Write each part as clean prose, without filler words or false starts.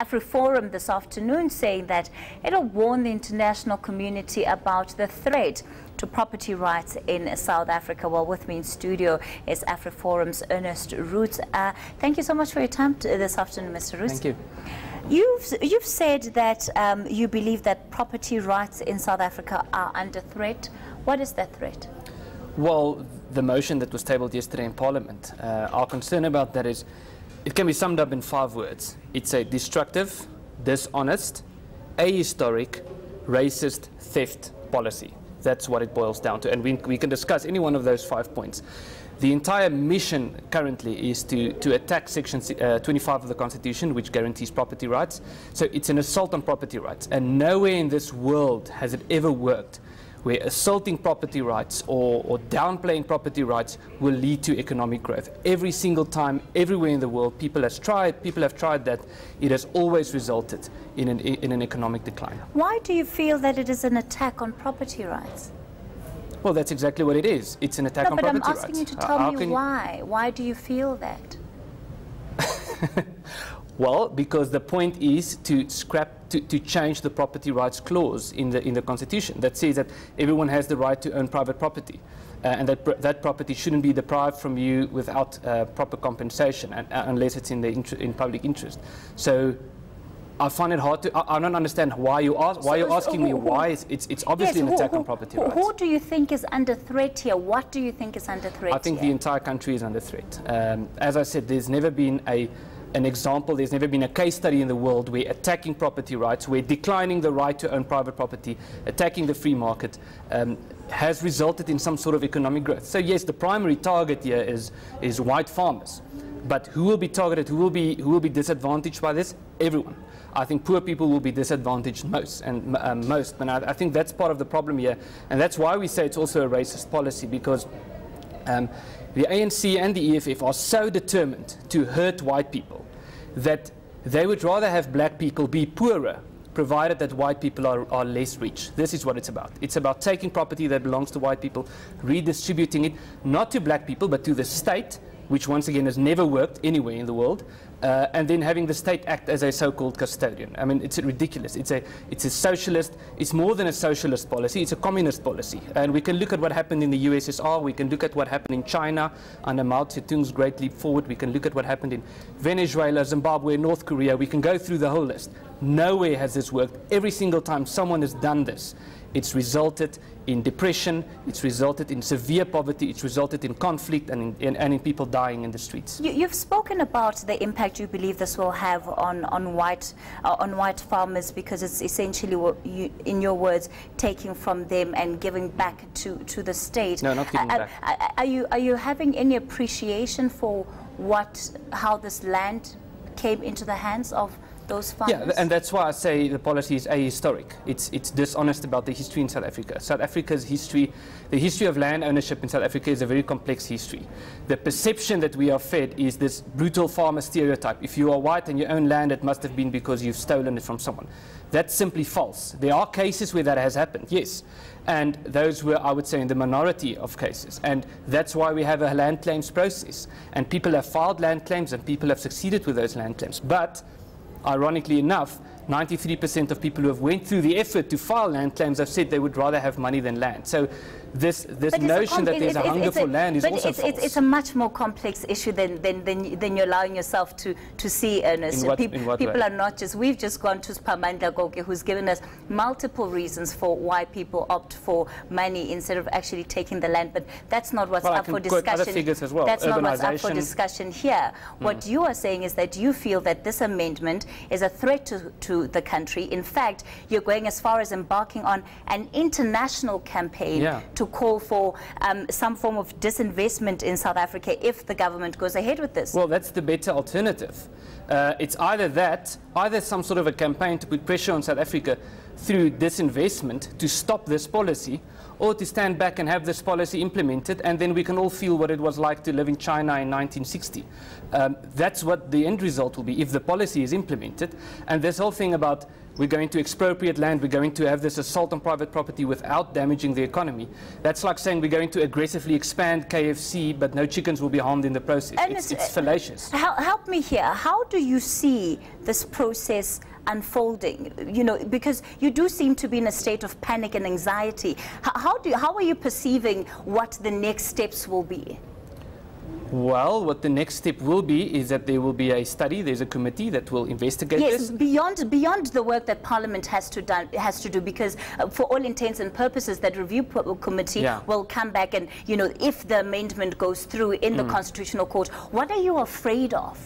AfriForum this afternoon, saying that it'll warn the international community about the threat to property rights in South Africa. Well, with me in studio is AfriForum's Ernest Roux. Thank you so much for your time this afternoon, Mr. Roux. Thank you. You've said that you believe that property rights in South Africa are under threat. What is that threat? Well, the motion that was tabled yesterday in Parliament, our concern about that is, it can be summed up in 5 words. It's a destructive, dishonest, ahistoric, racist theft policy. That's what it boils down to. And we can discuss any one of those 5 points. The entire mission currently is to attack Section 25 of the Constitution, which guarantees property rights. So it's an assault on property rights. And nowhere in this world has it ever worked where assaulting property rights or downplaying property rights will lead to economic growth. Every single time, everywhere in the world, people have tried that. It has always resulted in an economic decline. Why do you feel that it is an attack on property rights? Well, that's exactly what it is. It's an attack on property rights. But I'm asking you to tell me why. Why do you feel that? Well, because the point is to change the property rights clause in the Constitution that says that everyone has the right to own private property, and that property shouldn't be deprived from you without proper compensation, unless it's in public interest. So I find it hard to. I don't understand why you're asking me why. It's obviously an attack on property rights. Who do you think is under threat here? What do you think is under threat? I think the entire country is under threat. As I said, there's never been an example, there's never been a case study in the world where attacking property rights, where declining the right to own private property, attacking the free market, has resulted in some sort of economic growth. So yes, the primary target here is white farmers. But who will be targeted, who will be disadvantaged by this? Everyone. I think poor people will be disadvantaged most, and I think that's part of the problem here, and that's why we say it's also a racist policy, because the ANC and the EFF are so determined to hurt white people that they would rather have black people be poorer, provided that white people are less rich. This is what it's about. It's about taking property that belongs to white people, redistributing it, not to black people, but to the state, which once again has never worked anywhere in the world, and then having the state act as a so-called custodian. I mean, it's ridiculous. It's a socialist. It's more than a socialist policy. It's a communist policy. And we can look at what happened in the USSR. We can look at what happened in China under Mao Zedong's Great Leap Forward. We can look at what happened in Venezuela, Zimbabwe, North Korea. We can go through the whole list. Nowhere has this worked. Every single time someone has done this, it's resulted in depression, it's resulted in severe poverty, it's resulted in conflict and in people dying in the streets. You've spoken about the impact you believe this will have on white farmers, because it's essentially, in your words, taking from them and giving back to the state. No, not giving back. Are you having any appreciation for how this land came into the hands of those farmers? Yeah, and that's why I say the policy is ahistoric. It's dishonest about the history in South Africa. South Africa's history, the history of land ownership in South Africa is a very complex history. The perception that we are fed is this brutal farmer stereotype. If you are white and you own land, it must have been because you've stolen it from someone. That's simply false. There are cases where that has happened, yes. And those were, I would say, in the minority of cases. And that's why we have a land claims process. And people have filed land claims and people have succeeded with those land claims. But ironically enough, 93% of people who have went through the effort to file land claims have said they would rather have money than land. So this notion that there's a hunger for land is also false. It's a much more complex issue than you're allowing yourself to see, Ernest. In what people way? are not just, we've just gone to Spamandla Goke, who's given us multiple reasons for why people opt for money instead of actually taking the land, but that's not what's up for discussion. Other figures as well. That's not what's up for discussion here. What you are saying is that you feel that this amendment is a threat to the country. In fact, you're going as far as embarking on an international campaign to call for some form of disinvestment in South Africa if the government goes ahead with this. Well, that's the better alternative. It's either some sort of a campaign to put pressure on South Africa through disinvestment to stop this policy, or to stand back and have this policy implemented, and then we can all feel what it was like to live in China in 1960. That's what the end result will be if the policy is implemented. And this whole thing about we're going to expropriate land, we're going to have this assault on private property without damaging the economy, that's like saying we're going to aggressively expand KFC, but no chickens will be harmed in the process. It's fallacious. Help me here. How do you see this process unfolding? You know, because you do seem to be in a state of panic and anxiety. How are you perceiving what the next steps will be? Well, what the next step will be is that there will be a study, there's a committee that will investigate this. Yes, beyond the work that Parliament has to do, because for all intents and purposes, that review committee will come back and, you know, if the amendment goes through in the Constitutional Court, what are you afraid of?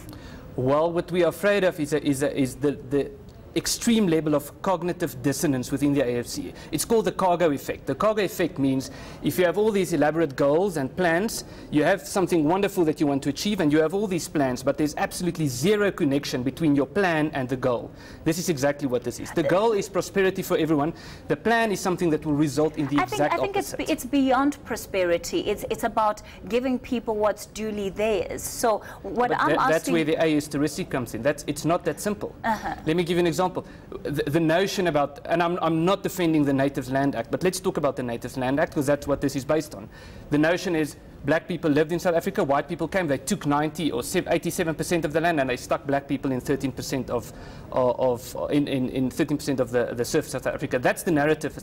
Well, what we are afraid of is the extreme level of cognitive dissonance within the AFC. It's called the cargo effect. The cargo effect means if you have all these elaborate goals and plans, you have something wonderful that you want to achieve, and you have all these plans, but there's absolutely zero connection between your plan and the goal. This is exactly what this is. The goal is prosperity for everyone. The plan is something that will result in the exact opposite. I think it's beyond prosperity. It's about giving people what's duly theirs. So what that's where the ahistoristic comes in. It's not that simple. Let me give you an example. The notion about, and I'm not defending the Natives Land Act, but let's talk about the Natives Land Act, because that's what this is based on. The notion is black people lived in South Africa, white people came, they took 90 or 87% of the land, and they stuck black people in 13% of 13% of the surface of South Africa. That's the narrative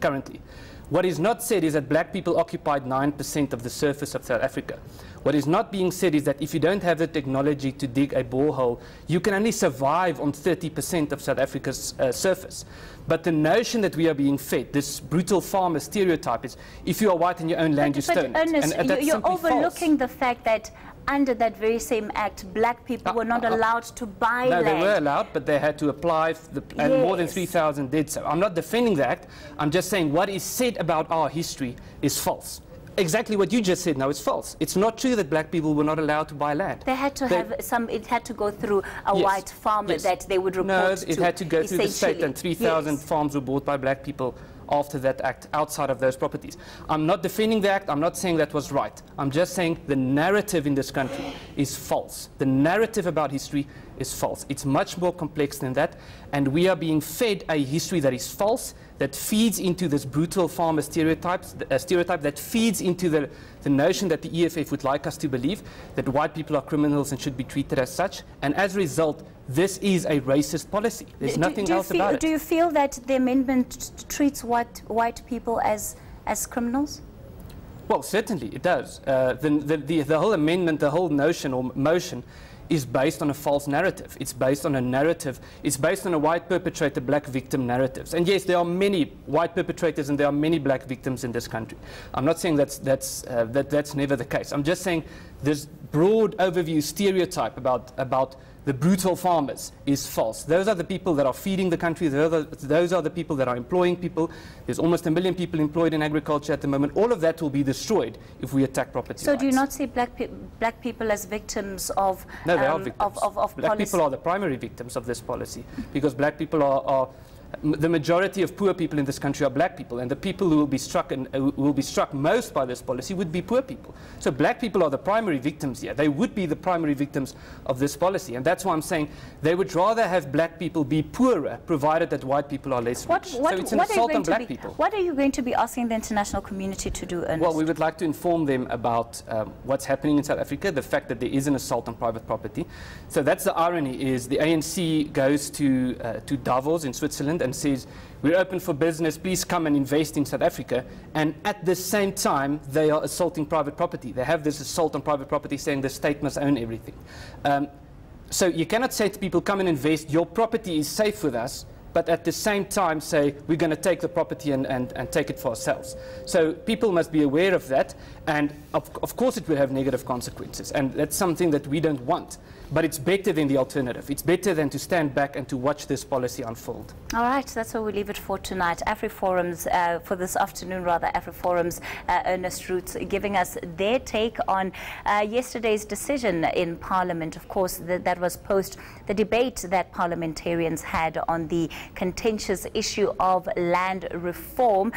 currently. What is not said is that black people occupied 9% of the surface of South Africa. What is not being said is that if you don't have the technology to dig a borehole, you can only survive on 30% of South Africa's surface. But the notion that we are being fed, this brutal farmer stereotype, is if you are white and you own land, you stone it. And you're overlooking the fact that under that very same act, black people were not allowed to buy land. No, they were allowed, but they had to apply, and more than 3,000 did so. I'm not defending the act. I'm just saying what is said about our history is false. Exactly what you just said now is false. It's not true that black people were not allowed to buy land. They had to have some, it had to go through a white farmer that they would report to. No, it had to go through the state, and 3,000 farms were bought by black people after that act outside of those properties. I'm not defending the act. I'm not saying that was right. I'm just saying the narrative in this country is false. The narrative about history is false. It's much more complex than that, and we are being fed a history that is false, that feeds into this brutal farmer stereotype that feeds into the notion that the EFF would like us to believe that white people are criminals and should be treated as such. And as a result, this is a racist policy. There's nothing else about it. Do you feel that the amendment treats white people as criminals? Well, certainly it does. The whole amendment, the whole notion or motion is based on a false narrative. It's based on a narrative. It's based on a white perpetrator, black victim narratives. And yes, there are many white perpetrators and there are many black victims in this country. I'm not saying that's never the case. I'm just saying this broad overview stereotype about the brutal farmers is false. Those are the people that are feeding the country. Those are the people that are employing people. There's almost 1 million people employed in agriculture at the moment. All of that will be destroyed if we attack property rights. So do you not see black people as victims of No, they are victims. Of black people are the primary victims of this policy, because black people are the majority of poor people in this country are black people, and the people who will be struck and will be struck most by this policy would be poor people. So black people are the primary victims here. They would be the primary victims of this policy, and that's why I'm saying they would rather have black people be poorer, provided that white people are less rich. So it's an assault on black people. What are you going to be asking the international community to do, Ernest? Well, we would like to inform them about what's happening in South Africa, the fact that there is an assault on private property. So that's the irony, is the ANC goes to Davos in Switzerland and says, we're open for business, please come and invest in South Africa. And at the same time, they are assaulting private property. They have this assault on private property saying the state must own everything. So you cannot say to people, come and invest, your property is safe with us, but at the same time say, we're going to take the property and take it for ourselves. So people must be aware of that, and of course it will have negative consequences, and that's something that we don't want. But it's better than the alternative. It's better than to stand back and to watch this policy unfold. All right, that's where we leave it for tonight. AfriForum's, for this afternoon rather, AfriForum's Ernest Roots giving us their take on yesterday's decision in Parliament. Of course, that was post the debate that parliamentarians had on the contentious issue of land reform.